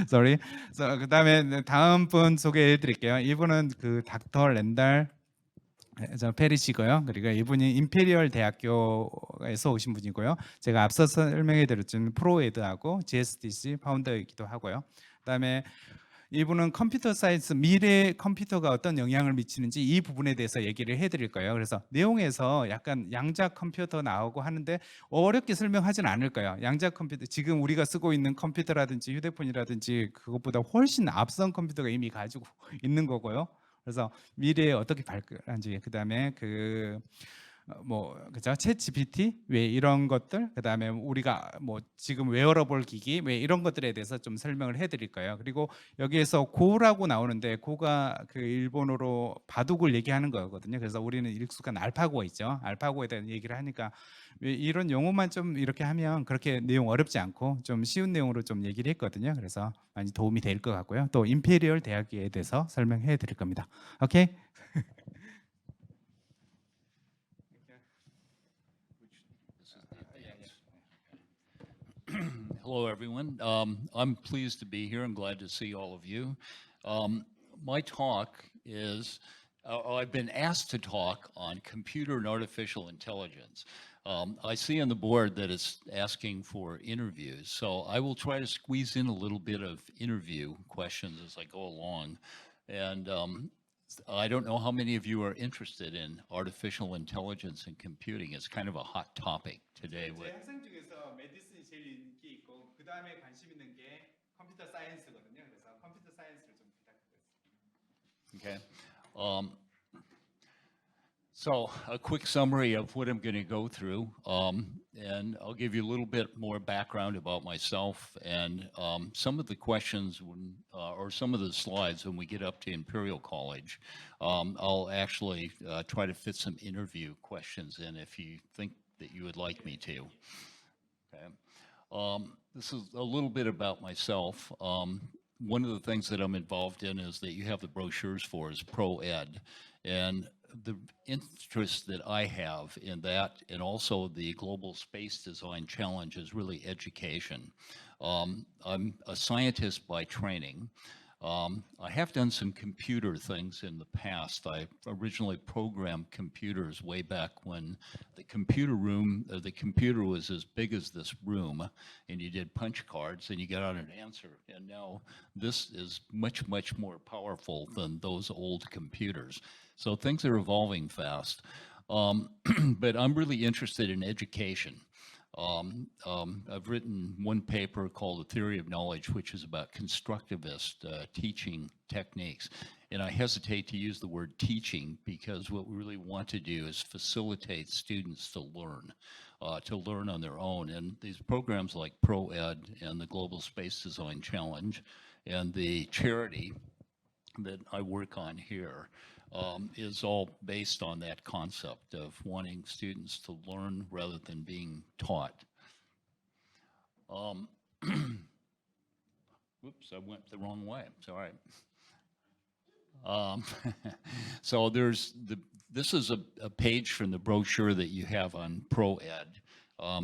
Sorry. 그다음에 다음 분 소개해 드릴게요. 이분은 그 닥터 렌달 페리시고요. 그리고 이분이 임페리얼 대학교에서 오신 분이고요. 제가 앞서 설명해 드렸던 프로에드하고 GSDC 파운더이기도 하고요. 그다음에 이분은 컴퓨터 사이언스, 미래 컴퓨터가 어떤 영향을 미치는지 이 부분에 대해서 얘기를 해드릴 거예요. 그래서 내용에서 약간 양자 컴퓨터 나오고 하는데 어렵게 설명하진 않을 거예요. 양자 컴퓨터, 지금 우리가 쓰고 있는 컴퓨터라든지 휴대폰이라든지 그것보다 훨씬 앞선 컴퓨터가 이미 가지고 있는 거고요. 그래서 미래에 어떻게 발전한지, 그다음에 그죠? 챗 GPT 왜 이런 것들, 그다음에 우리가 뭐 지금 웨어러블 기기 왜 이런 것들에 대해서 좀 설명을 해드릴 거예요. 그리고 여기에서 고라고 나오는데 고가 그 일본어로 바둑을 얘기하는 거거든요. 그래서 우리는 익숙한 알파고가 있죠. 알파고에 대한 얘기를 하니까 왜 이런 용어만 좀 이렇게 하면 그렇게 내용 어렵지 않고 좀 쉬운 내용으로 좀 얘기를 했거든요. 그래서 많이 도움이 될 것 같고요. 또 임페리얼 대학에 대해서 설명해 드릴 겁니다. 오케이? Hello, everyone. I'm pleased to be here and glad to see all of you. My talk is, I've been asked to talk on computer and artificial intelligence. I see on the board that it's asking for interviews, so I will try to squeeze in a little bit of interview questions as I go along. And I don't know how many of you are interested in artificial intelligence and computing. It's kind of a hot topic today. 제 학생 중에서 메디슨이 제일 인기 있고 그 다음에 관심 있는 게 컴퓨터 사이언스거든요. 그래서 컴퓨터 사이언스를 좀 부탁드렸습니다. Okay. So a quick summary of what I'm going to go through, and I'll give you a little bit more background about myself and some of the questions or some of the slides when we get up to Imperial College. I'll actually try to fit some interview questions in if you think that you would like me to. Okay. This is a little bit about myself. One of the things that I'm involved in is that you have the brochures for is ProEd, and the interest that I have in that, and also the Global Space Design Challenge, is really education. I'm a scientist by training. I have done some computer things in the past. I originally programmed computers way back when the computer was as big as this room, and you did punch cards and you got out an answer. And now this is much, much more powerful than those old computers. So things are evolving fast. But I'm really interested in education. I've written one paper called The Theory of Knowledge, which is about constructivist teaching techniques. And I hesitate to use the word teaching because what we really want to do is facilitate students to learn on their own. And these programs like ProEd and the Global Space Design Challenge and the charity that I work on here is all based on that concept of wanting students to learn rather than being taught. Whoops, I went the wrong way. Sorry. So this is a page from the brochure that you have on ProEd.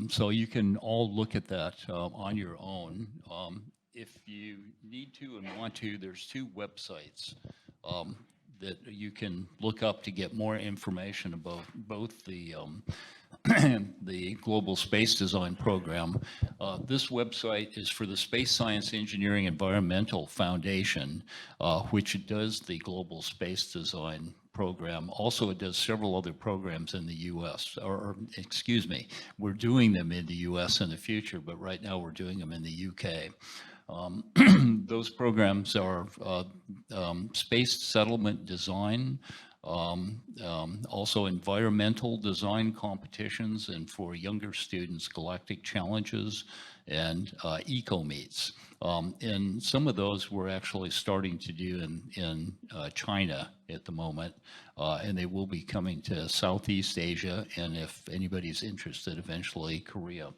So you can all look at that on your own. If you need to and want to, there's two websites that you can look up to get more information about both the the Global Space Design Program. This website is for the Space Science Engineering Environmental Foundation, which does the Global Space Design Program. Also, it does several other programs in the U.S., or excuse me, we're doing them in the U.S. in the future, but right now we're doing them in the U.K. Those programs are space settlement design, also environmental design competitions, and for younger students, galactic challenges and eco-meets. And some of those we're actually starting to do in China at the moment, and they will be coming to Southeast Asia, and if anybody's interested, eventually Korea.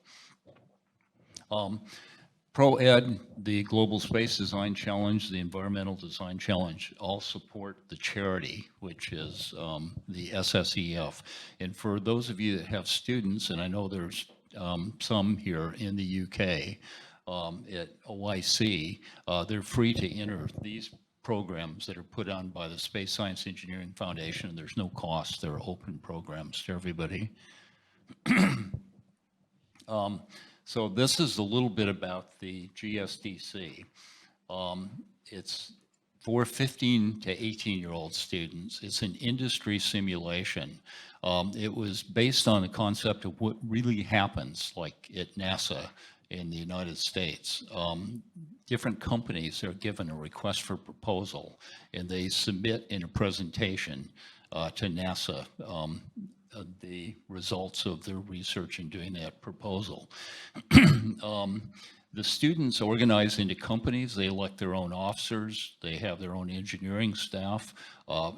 ProEd, the Global Space Design Challenge, the Environmental Design Challenge, all support the charity, which is the SSEF. And for those of you that have students, and I know there's some here in the UK, at OIC, they're free to enter these programs that are put on by the Space Science Engineering Foundation. There's no cost. They're open programs to everybody. So this is a little bit about the GSDC. It's for 15 to 18-year-old students. It's an industry simulation. It was based on the concept of what really happens, like at NASA in the United States. Different companies are given a request for proposal, and they submit in a presentation to NASA the results of their research in doing that proposal. The students organize into companies. They elect their own officers. They have their own engineering staff.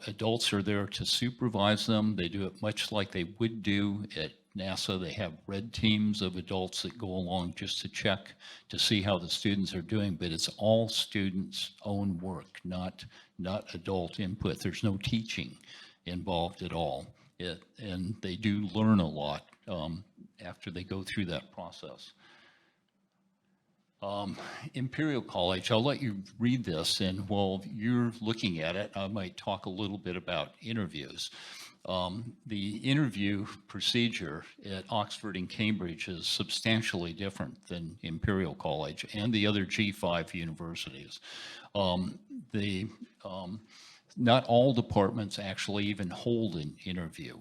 Adults are there to supervise them. They do it much like they would do at NASA. They have red teams of adults that go along just to check to see how the students are doing, but it's all students' own work, not adult input. There's no teaching involved at all. And they do learn a lot after they go through that process. Imperial College, I'll let you read this, and while you're looking at it, I might talk a little bit about interviews. The interview procedure at Oxford and Cambridge is substantially different than Imperial College and the other G5 universities. Not all departments actually even hold an interview.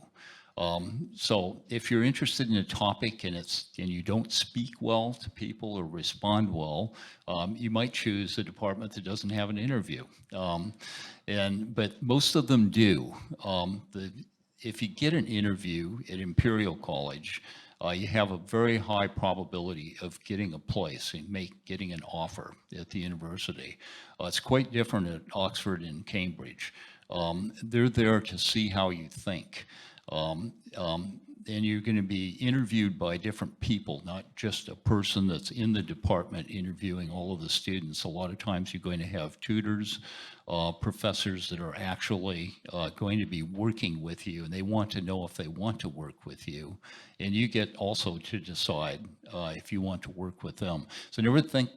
So if you're interested in a topic and you don't speak well to people or respond well, you might choose a department that doesn't have an interview. But most of them do. If you get an interview at Imperial College, you have a very high probability of getting a place and getting an offer at the university. It's quite different at Oxford and Cambridge. They're there to see how you think. And you're going to be interviewed by different people, not just a person that's in the department interviewing all of the students. A lot of times you're going to have tutors, professors that are actually going to be working with you, and they want to know if they want to work with you. And you get also to decide if you want to work with them. So never think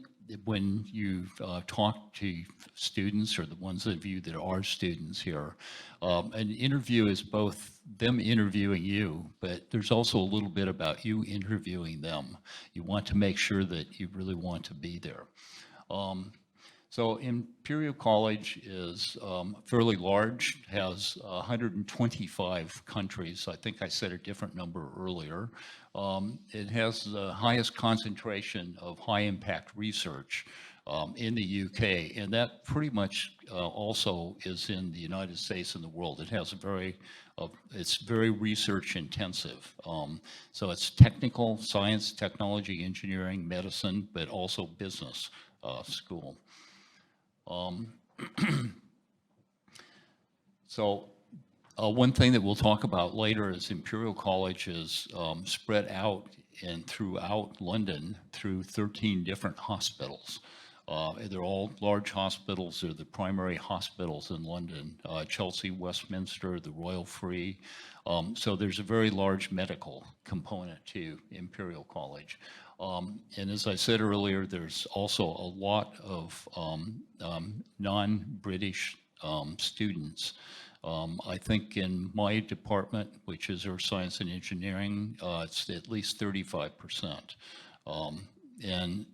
when you talk to students or the ones of you that are students here, an interview is both them interviewing you, but there's also a little bit about you interviewing them. You want to make sure that you really want to be there. So Imperial College is fairly large, has 125 countries. I think I said a different number earlier. It has the highest concentration of high-impact research in the UK, and that pretty much also is in the United States and the world. It has it's very research intensive. So it's technical, science, technology, engineering, medicine, but also business school. So one thing that we'll talk about later is Imperial College is spread out and throughout London through 13 different hospitals. They're all large hospitals. They're the primary hospitals in London, Chelsea, Westminster, the Royal Free. So there's a very large medical component to Imperial College. And as I said earlier, there's also a lot of non-British students. I think in my department, which is Earth Science and Engineering, it's at least 35%. And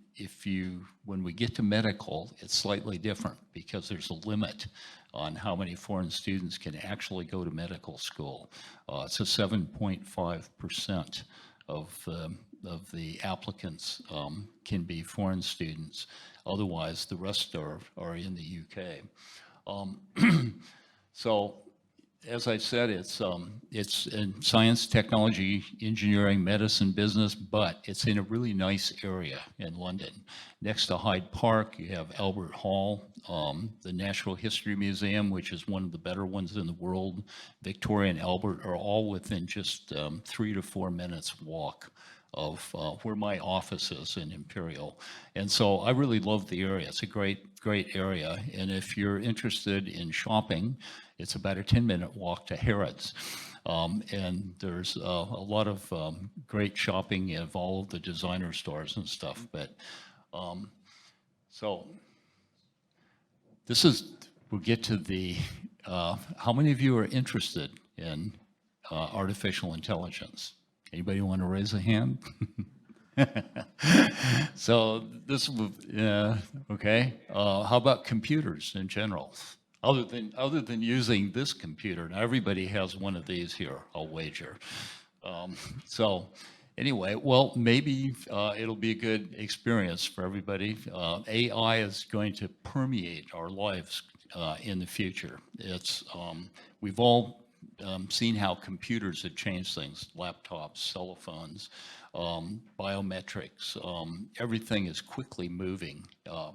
when we get to medical, it's slightly different because there's a limit on how many foreign students can actually go to medical school. It's a 7.5% of the applicants can be foreign students. Otherwise, the rest are in the UK. So, as I said, it's in science, technology, engineering, medicine, business, but it's in a really nice area in London. Next to Hyde Park, you have Albert Hall, the Natural History Museum, which is one of the better ones in the world. Victoria and Albert are all within just 3 to 4 minutes walk of where my office is in Imperial. And so I really love the area. It's a great area. And if you're interested in shopping, it's about a 10-minute walk to Harrods. And there's a lot of great shopping of all of the designer stores and stuff. But So this is, we'll get to the, how many of you are interested in artificial intelligence? Anybody want to raise a hand? So this, okay. How about computers in general? Other than using this computer, now everybody has one of these here, I'll wager. So anyway, well, maybe it'll be a good experience for everybody. AI is going to permeate our lives in the future. It's we've all seen how computers have changed things: laptops, cell phones, biometrics. Everything is quickly moving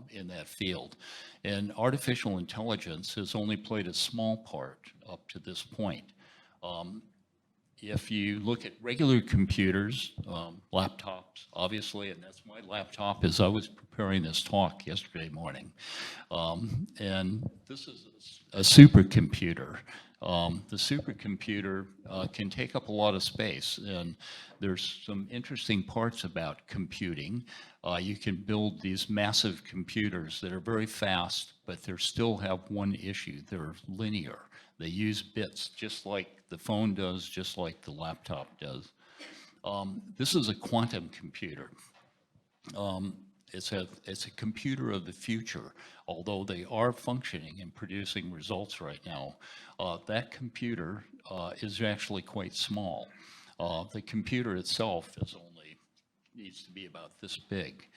in that field, and artificial intelligence has only played a small part up to this point. If you look at regular computers, laptops, obviously, and that's my laptop as I was preparing this talk yesterday morning. And this is a supercomputer. The supercomputer can take up a lot of space, and there's some interesting parts about computing. You can build these massive computers that are very fast, but they still have one issue: they're linear. They use bits just like the phone does, just like the laptop does. This is a quantum computer. It's a computer of the future, although they are functioning and producing results right now. That computer is actually quite small. The computer itself needs to be about this big,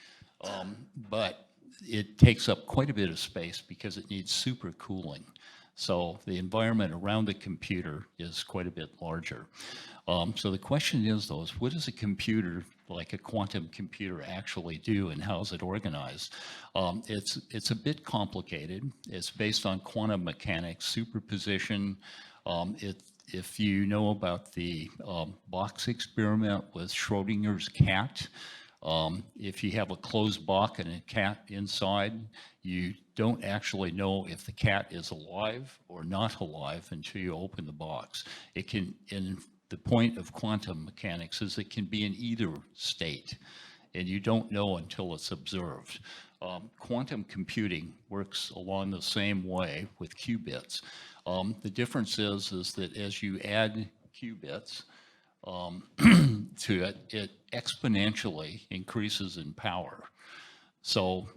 but it takes up quite a bit of space because it needs supercooling. So the environment around the computer is quite a bit larger. So the question is, though, what does a computer like a quantum computer actually do, and how is it organized? It's a bit complicated. It's based on quantum mechanics, superposition. If you know about the box experiment with Schrodinger's cat, if you have a closed box and a cat inside, you don't actually know if the cat is alive or not alive until you open the box. It can, and the point of quantum mechanics is it can be in either state, and you don't know until it's observed. Quantum computing works along the same way with qubits. The difference is that as you add qubits to it, it exponentially increases in power. So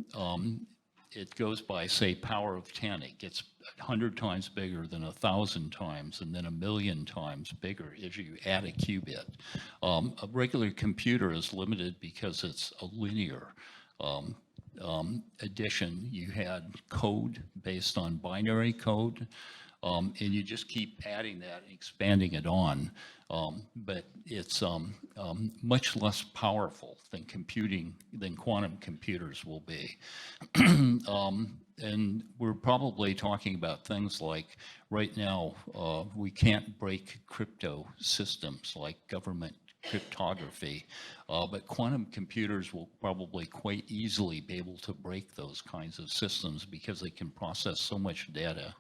it goes by, say, power of 10. It gets 100 times bigger, then 1,000 times, and then 1,000,000 times bigger as you add a qubit. A regular computer is limited because it's a linear addition. You had code based on binary code, and you just keep adding that and expanding it on. But it's much less powerful than quantum computers will be. And we're probably talking about things like, right now, we can't break crypto systems like government cryptography, but quantum computers will probably quite easily be able to break those kinds of systems because they can process so much data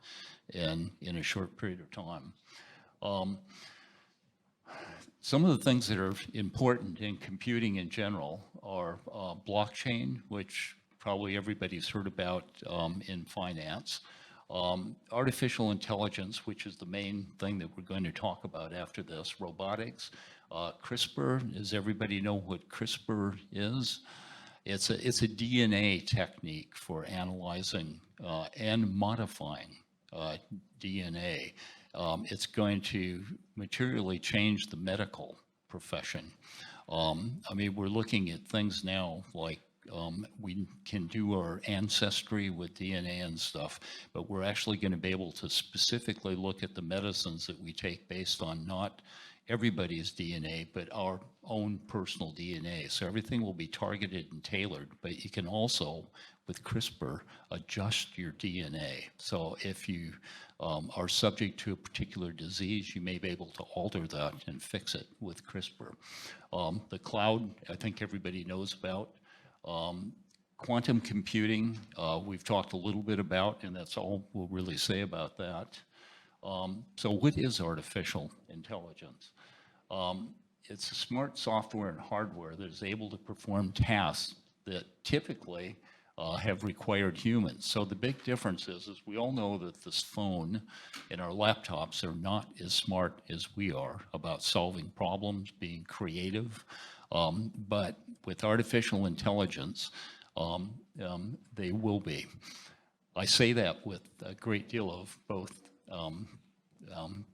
in a short period of time. Some of the things that are important in computing in general are blockchain, which probably everybody's heard about in finance. Artificial intelligence, which is the main thing that we're going to talk about after this. Robotics. CRISPR, does everybody know what CRISPR is? It's a DNA technique for analyzing and modifying DNA. It's going to materially change the medical profession. I mean, we're looking at things now like we can do our ancestry with DNA and stuff, but we're actually going to be able to specifically look at the medicines that we take based on not everybody's DNA, but our own personal DNA. So everything will be targeted and tailored, but you can also, with CRISPR, adjust your DNA. So if you are subject to a particular disease, you may be able to alter that and fix it with CRISPR. The cloud, I think everybody knows about. Quantum computing, we've talked a little bit about, and that's all we'll really say about that. So what is artificial intelligence? It's a smart software and hardware that is able to perform tasks that typically have required humans. So the big difference is we all know that this phone and our laptops are not as smart as we are about solving problems, being creative. But with artificial intelligence, they will be. I say that with a great deal of both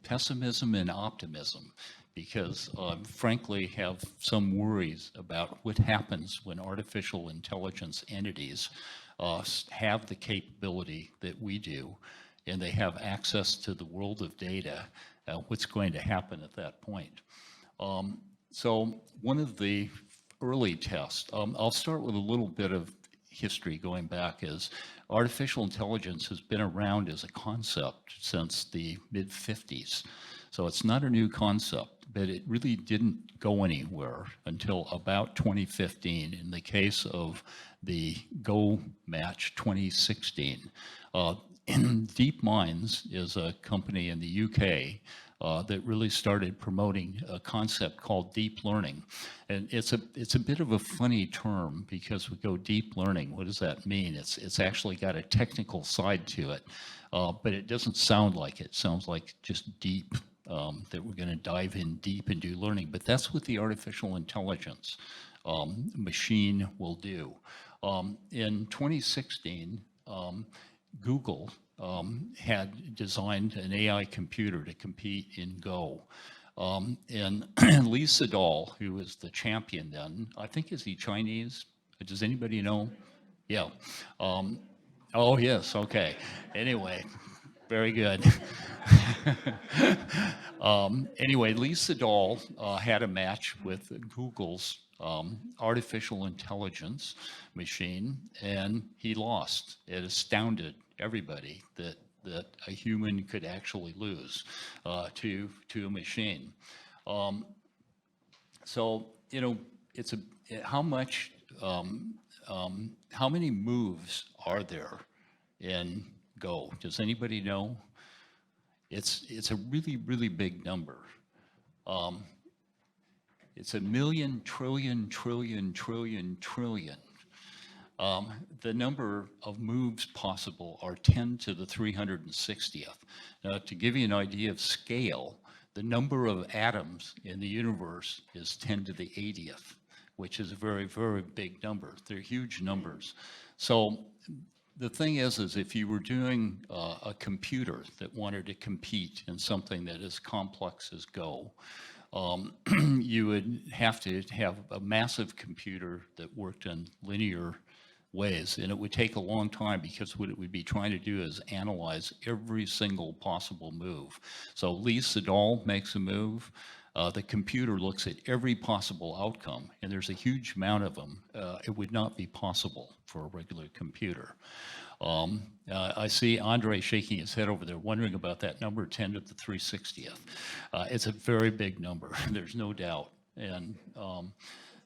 pessimism and optimism, because frankly have some worries about what happens when artificial intelligence entities have the capability that we do, and they have access to the world of data, what's going to happen at that point. So one of the early tests, I'll start with a little bit of history going back, is artificial intelligence has been around as a concept since the mid-50s. So it's not a new concept, but it really didn't go anywhere until about 2015 in the case of the Go match 2016. DeepMinds is a company in the UK that really started promoting a concept called deep learning. And it's a bit of a funny term, because we go deep learning, what does that mean? It's actually got a technical side to it, but it doesn't sound like it. It sounds like just deep, that we're going to dive in deep and do learning. But that's what the artificial intelligence machine will do. In 2016, Google had designed an AI computer to compete in Go. And Lee Sedol, who was the champion then, I think, is he Chinese? Does anybody know? Yeah. Oh, yes, okay. Anyway, very good. Anyway, Lee Sedol had a match with Google's artificial intelligence machine, and he lost. It astounded everybody that a human could actually lose to a machine. So, you know, how many moves are there in Go? Does anybody know? It's a really, really big number. It's 1,000,000 trillion, trillion, trillion, trillion. The number of moves possible are 10 to the 360th. Now, to give you an idea of scale, the number of atoms in the universe is 10 to the 80th, which is a very, very big number. They're huge numbers. So the thing is if you were doing a computer that wanted to compete in something that is complex as Go, you would have to have a massive computer that worked in linear ways, and it would take a long time, because what it would be trying to do is analyze every single possible move. So Lee Sedol makes a move, the computer looks at every possible outcome, and there's a huge amount of them. It would not be possible for a regular computer. I see Andre shaking his head over there, wondering about that number, 10 to the 360th. It's a very big number, there's no doubt. And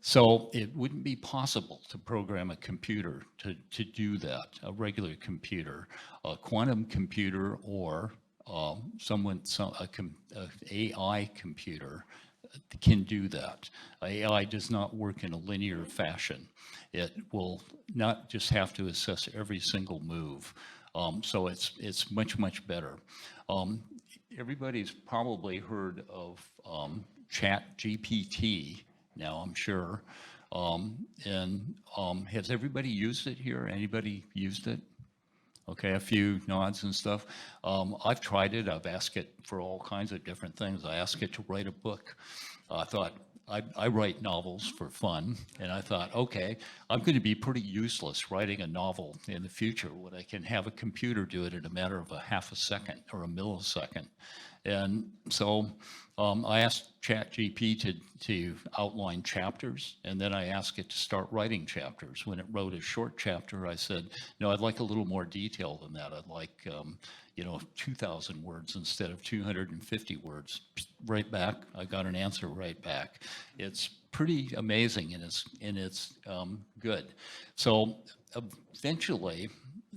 so it wouldn't be possible to program a computer to do that, a regular computer, a quantum computer, or AI computer can do that. AI does not work in a linear fashion. It will not just have to assess every single move. So it's much, much better. Everybody's probably heard of ChatGPT now, I'm sure. Has everybody used it here? Anybody used it? Okay, a few nods and stuff. I've tried it. I've asked it for all kinds of different things. I asked it to write a book. I thought, I write novels for fun, and I thought, okay, I'm going to be pretty useless writing a novel in the future when I can have a computer do it in a matter of a half a second or a millisecond. And so I asked ChatGPT to outline chapters, and then I asked it to start writing chapters. When it wrote a short chapter, I said, no, I'd like a little more detail than that. I'd like, 2,000 words instead of 250 words. Right back, I got an answer right back. It's pretty amazing, and it's good. So eventually,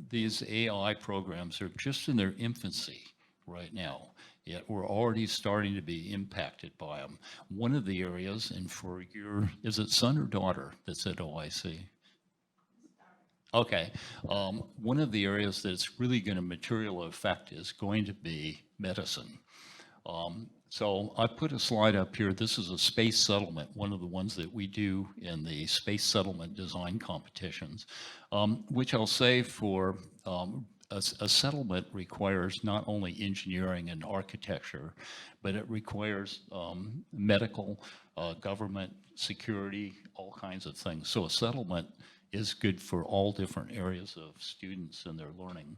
these AI programs are just in their infancy right now. Yet we're already starting to be impacted by them. One of the areas, and for your, is it son or daughter that's at OIC? Okay. One of the areas that's really going to materially affect is going to be medicine. So I put a slide up here. This is a space settlement, one of the ones that we do in the space settlement design competitions, which I'll say for a settlement requires not only engineering and architecture, but it requires medical, government, security, all kinds of things. So a settlement is good for all different areas of students and their learning.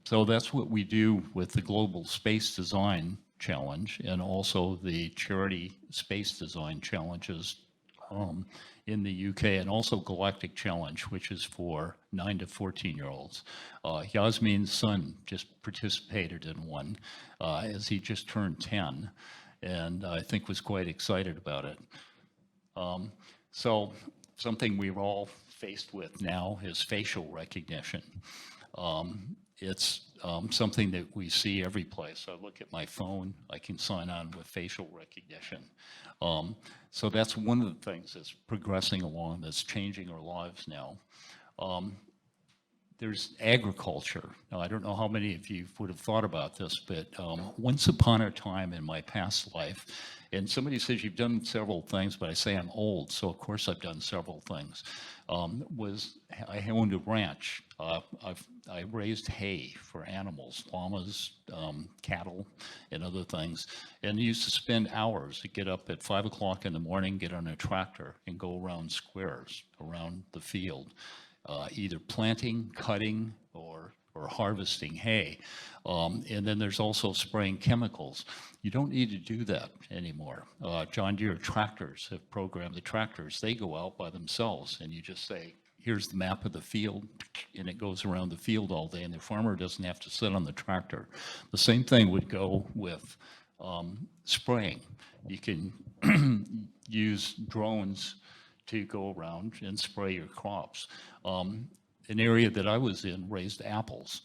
So that's what we do with the Global Space Design Challenge and also the Charity Space Design Challenges in the UK, and also Galactic Challenge, which is for 9 to 14-year-olds. Yasmin's son just participated in one as he just turned 10, and I think was quite excited about it. So something we're all faced with now is facial recognition. It's something that we see every place. I look at my phone, I can sign on with facial recognition. So that's one of the things that's progressing along, that's changing our lives now. There's agriculture. Now, I don't know how many of you would have thought about this, but once upon a time in my past life, and somebody says you've done several things, but I say I'm old, so of course I've done several things. I owned a ranch. I raised hay for animals, llamas, cattle, and other things, and used to spend hours to get up at 5 o'clock in the morning, get on a tractor, and go around squares around the field, either planting, cutting, or harvesting hay. And then there's also spraying chemicals. You don't need to do that anymore. John Deere tractors have programmed the tractors. They go out by themselves, and you just say, here's the map of the field, and it goes around the field all day, and the farmer doesn't have to sit on the tractor. The same thing would go with spraying. You can use drones to go around and spray your crops. An area that I was in raised apples.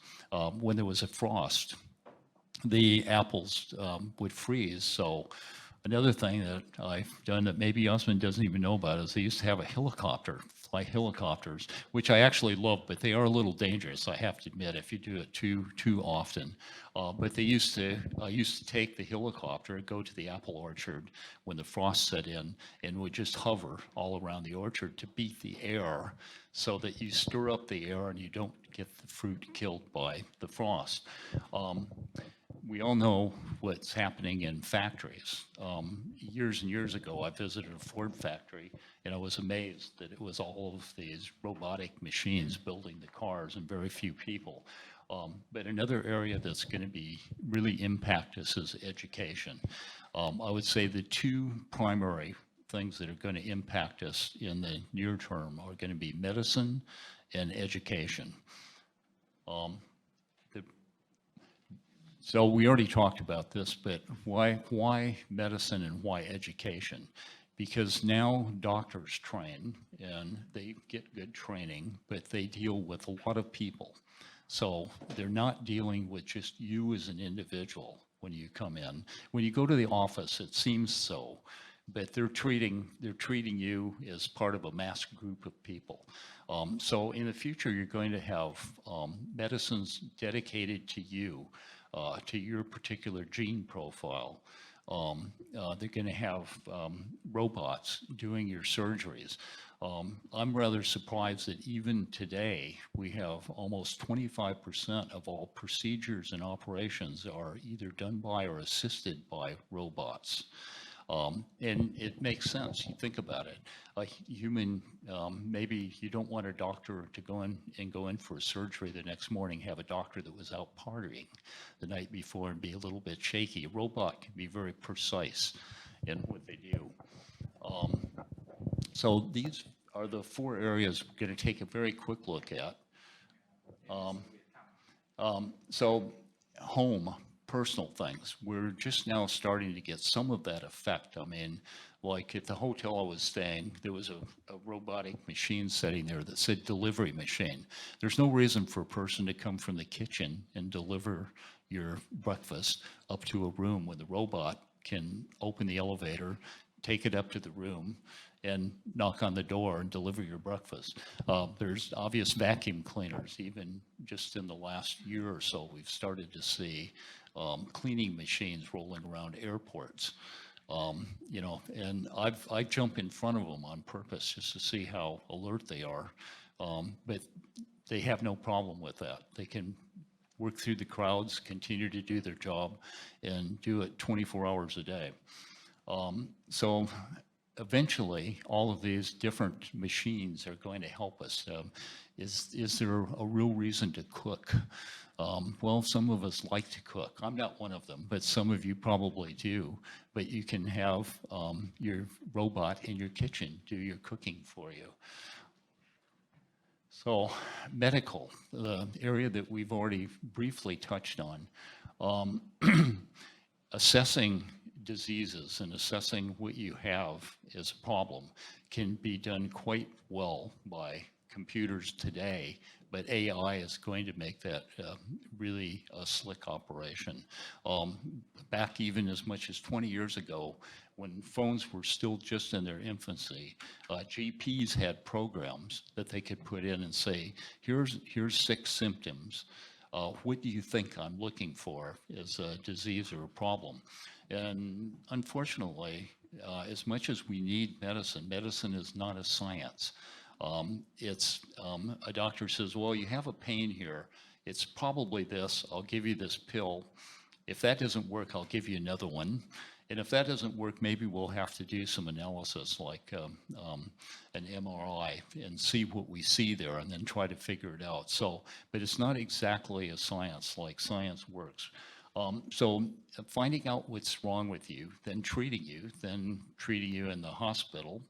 When there was a frost, the apples would freeze. So another thing that I've done that maybe Yasmin doesn't even know about is they used to have a helicopter, fly helicopters, which I actually love, but they are a little dangerous, I have to admit, if you do it too often. But I used to take the helicopter, go to the apple orchard when the frost set in, and would just hover all around the orchard to beat the air so that you stir up the air and you don't get the fruit killed by the frost. We all know what's happening in factories. Years and years ago, I visited a Ford factory, and I was amazed that it was all of these robotic machines building the cars and very few people. But another area that's going to be really impact us is education. I would say the two primary things that are going to impact us in the near term are going to be medicine and education. So we already talked about this, but why medicine and why education? Because now doctors train and they get good training, but they deal with a lot of people. So they're not dealing with just you as an individual when you come in. When you go to the office, it seems so, but they're treating you as part of a mass group of people. So in the future, you're going to have medicines dedicated to you, to your particular gene profile. They're going to have robots doing your surgeries. I'm rather surprised that even today, we have almost 25% of all procedures and operations are either done by or assisted by robots. And it makes sense. You think about it. A human, maybe you don't want a doctor to go in for a surgery the next morning, have a doctor that was out partying the night before and be a little bit shaky. A robot can be very precise in what they do. So these are the four areas we're going to take a very quick look at. So home, personal things. We're just now starting to get some of that effect. I mean, like at the hotel I was staying, there was a robotic machine sitting there that said delivery machine. There's no reason for a person to come from the kitchen and deliver your breakfast up to a room when the robot can open the elevator, take it up to the room, and knock on the door and deliver your breakfast. There's obvious vacuum cleaners. Even just in the last year or so, we've started to see cleaning machines rolling around airports. You know, and I jump in front of them on purpose just to see how alert they are. But they have no problem with that. They can work through the crowds, continue to do their job, and do it 24 hours a day. So eventually, all of these different machines are going to help us. Is there a real reason to cook? Well, some of us like to cook. I'm not one of them, but some of you probably do. But you can have your robot in your kitchen do your cooking for you. So medical, the area that we've already briefly touched on, assessing diseases and assessing what you have as a problem can be done quite well by computers today, but AI is going to make that really a slick operation. Back even as much as 20 years ago, when phones were still just in their infancy, GPs had programs that they could put in and say, here's 6 symptoms. What do you think I'm looking for as a disease or a problem? And unfortunately, as much as we need medicine, medicine is not a science. It's a doctor says, well, you have a pain here. It's probably this. I'll give you this pill. If that doesn't work, I'll give you another one. And if that doesn't work, maybe we'll have to do some analysis like an MRI and see what we see there and then try to figure it out. So, but it's not exactly a science like science works. So finding out what's wrong with you, then treating you in the hospital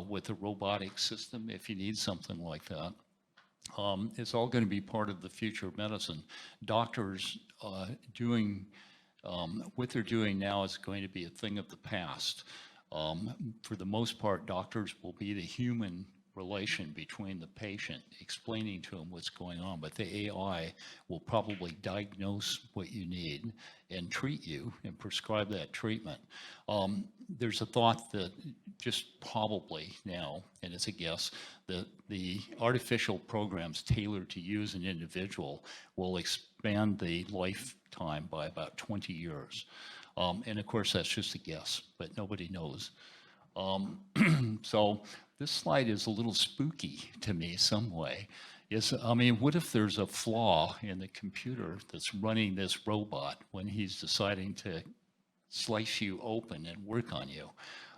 with a robotic system if you need something like that. It's all going to be part of the future of medicine. Doctors doing what they're doing now is going to be a thing of the past. For the most part, doctors will be the human relation between the patient, explaining to them what's going on, but the AI will probably diagnose what you need and treat you and prescribe that treatment. There's a thought that just probably now, and it's a guess, that the artificial programs tailored to use an individual will expand the lifetime by about 20 years. And of course, that's just a guess, but nobody knows. So this slide is a little spooky to me some way. I mean, what if there's a flaw in the computer that's running this robot when he's deciding to slice you open and work on you?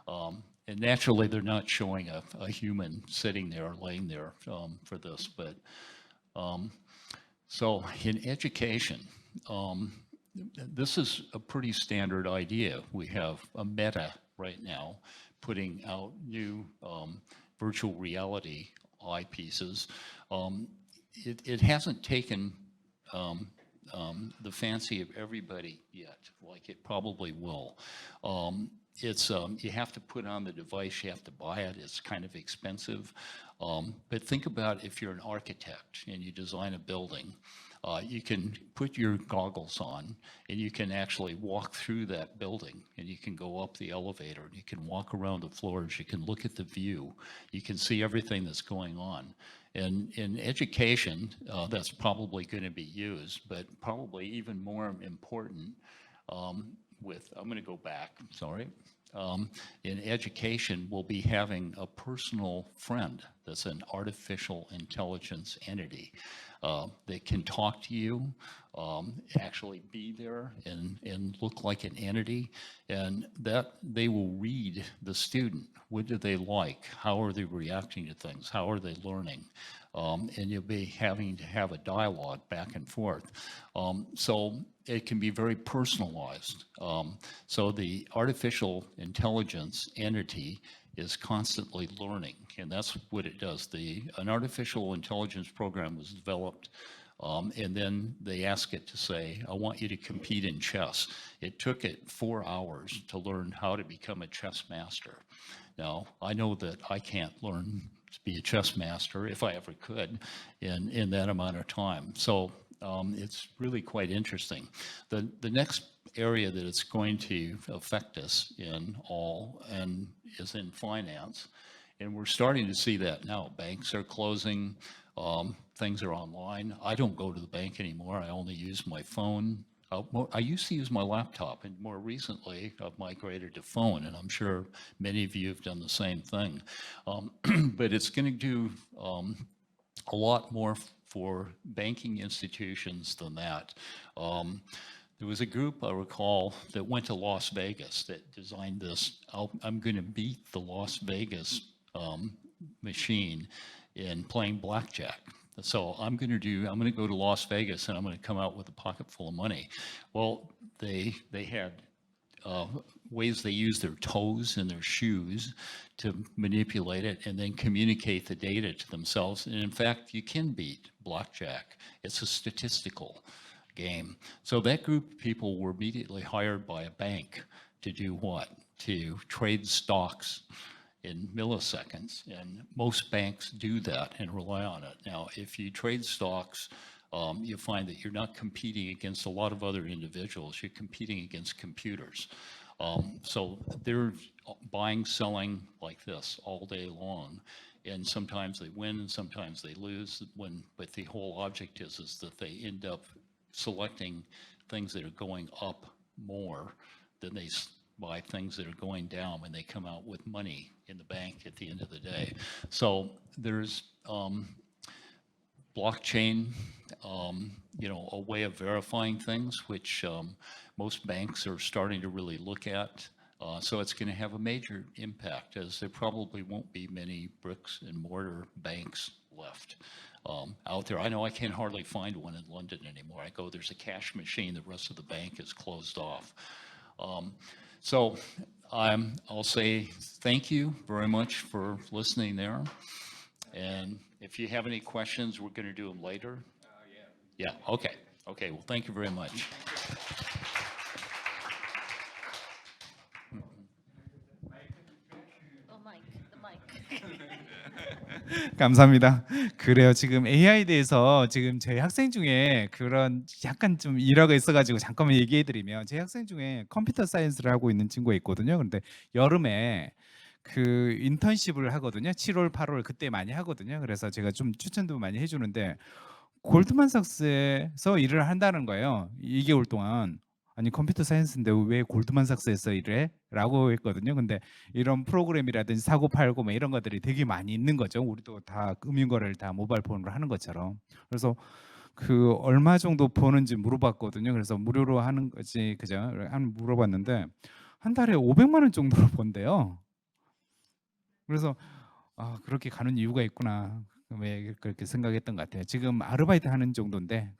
And naturally, they're not showing a human sitting there, laying there for this. But so in education, this is a pretty standard idea. We have a Meta right now putting out new virtual reality eyepieces. It hasn't taken the fancy of everybody yet, like it probably will. You have to put on the device, you have to buy it, it's kind of expensive. But think about if you're an architect and you design a building, you can put your goggles on and you can actually walk through that building and you can go up the elevator and you can walk around the floors, you can look at the view, you can see everything that's going on. And in education, that's probably going to be used, but probably even more important I'm going to go back, sorry. In education, we'll be having a personal friend that's an artificial intelligence entity that can talk to you, actually be there and look like an entity, and that they will read the student. What do they like? How are they reacting to things? How are they learning? And you'll be having to have a dialogue back and forth. So it can be very personalized. So the artificial intelligence entity is constantly learning, and that's what it does. An artificial intelligence program was developed, and then they ask it to say, I want you to compete in chess. It took it 4 hours to learn how to become a chess master. Now, I know that I can't learn to be a chess master, if I ever could, in that amount of time. So It's really quite interesting. The next area that it's going to affect us in all and is in finance. And we're starting to see that now. Banks are closing, things are online. I don't go to the bank anymore. I only use my phone. I used to use my laptop, and more recently I've migrated to phone, and I'm sure many of you have done the same thing. But it's going to do a lot more for banking institutions than that. There was a group, I recall, that went to Las Vegas that designed this. I'm going to beat the Las Vegas machine in playing blackjack. So I'm going to go to Las Vegas and I'm going to come out with a pocket full of money. Well, they had ways they use their toes and their shoes to manipulate it and then communicate the data to themselves. And in fact, you can beat blackjack. It's a statistical game. So that group of people were immediately hired by a bank to do what? To trade stocks in milliseconds. And most banks do that and rely on it. Now, if you trade stocks, you find that you're not competing against a lot of other individuals. You're competing against computers. So they're buying, selling like this all day long. And sometimes they win and sometimes they lose. But the whole object is that they end up selecting things that are going up more than they buy things that are going down when they come out with money in the bank at the end of the day. So there's blockchain, a way of verifying things, which most banks are starting to really look at. So it's going to have a major impact, as there probably won't be many bricks and mortar banks left out there. I know I can hardly find one in London anymore. I go, there's a cash machine, the rest of the bank is closed off. So I'll say thank you very much for listening there. And if you have any questions, we're going to do them later. Yeah, okay. Okay, well, thank you very much. 감사합니다. 그래요. 지금 AI에 대해서 지금 저희 학생 중에 그런 약간 좀 일화가 있어가지고 잠깐만 얘기해드리면, 제 학생 중에 컴퓨터 사이언스를 하고 있는 친구가 있거든요. 그런데 여름에 그 인턴십을 하거든요. 7월, 8월 그때 많이 하거든요. 그래서 제가 좀 추천도 많이 해주는데, 골드만삭스에서 일을 한다는 거예요. 2개월 동안. 아니 컴퓨터 사이언스인데 왜 골드만삭스에서 일해? 라고 했거든요. 근데 이런 프로그램이라든지 사고 팔고 뭐 이런 것들이 되게 많이 있는 거죠. 우리도 다 금융거래를 다 모바일 폰으로 하는 것처럼. 그래서 그 얼마 정도 버는지 물어봤거든요. 그래서 무료로 하는 거지, 그죠? 한 물어봤는데 한 달에 500만 원 정도로 번대요. 그래서 아, 그렇게 가는 이유가 있구나. 왜 그렇게 생각했던 것 같아요. 지금 아르바이트 하는 정도인데,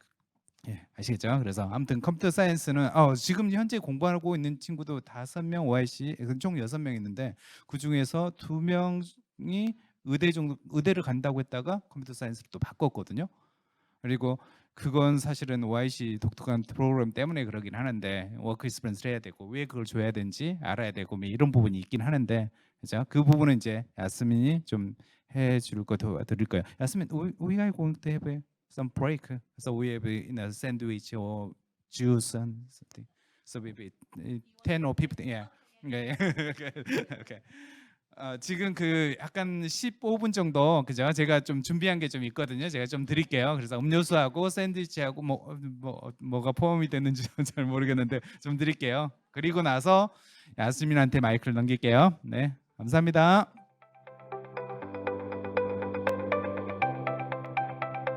예, 아시겠죠? 그래서 아무튼 컴퓨터 사이언스는 지금 현재 공부하고 있는 친구도 5명 OIC, 총 6명 있는데 그 중에서 2명이 의대를 간다고 했다가 컴퓨터 사이언스로 또 바꿨거든요. 그리고 그건 사실은 OIC 독특한 프로그램 때문에 그러긴 하는데, 워크 익스피리언스를 해야 되고 왜 그걸 줘야 되는지 알아야 되고 뭐 이런 부분이 있긴 하는데, 그죠? 그 부분은 이제 야스민이 좀 해줄 거 도와드릴 거예요. 야스민, we are going to have some break, so we have sandwich or juice and something. So maybe 10 or 15, yeah. Okay. 지금 그 약간 15분 정도, 그죠? 제가 좀 준비한 게 좀 있거든요. 제가 좀 드릴게요. 그래서 음료수하고 샌드위치하고 뭐가 포함이 됐는지 잘 모르겠는데 좀 드릴게요. 그리고 나서 야스민한테 마이크를 넘길게요. 네, 감사합니다.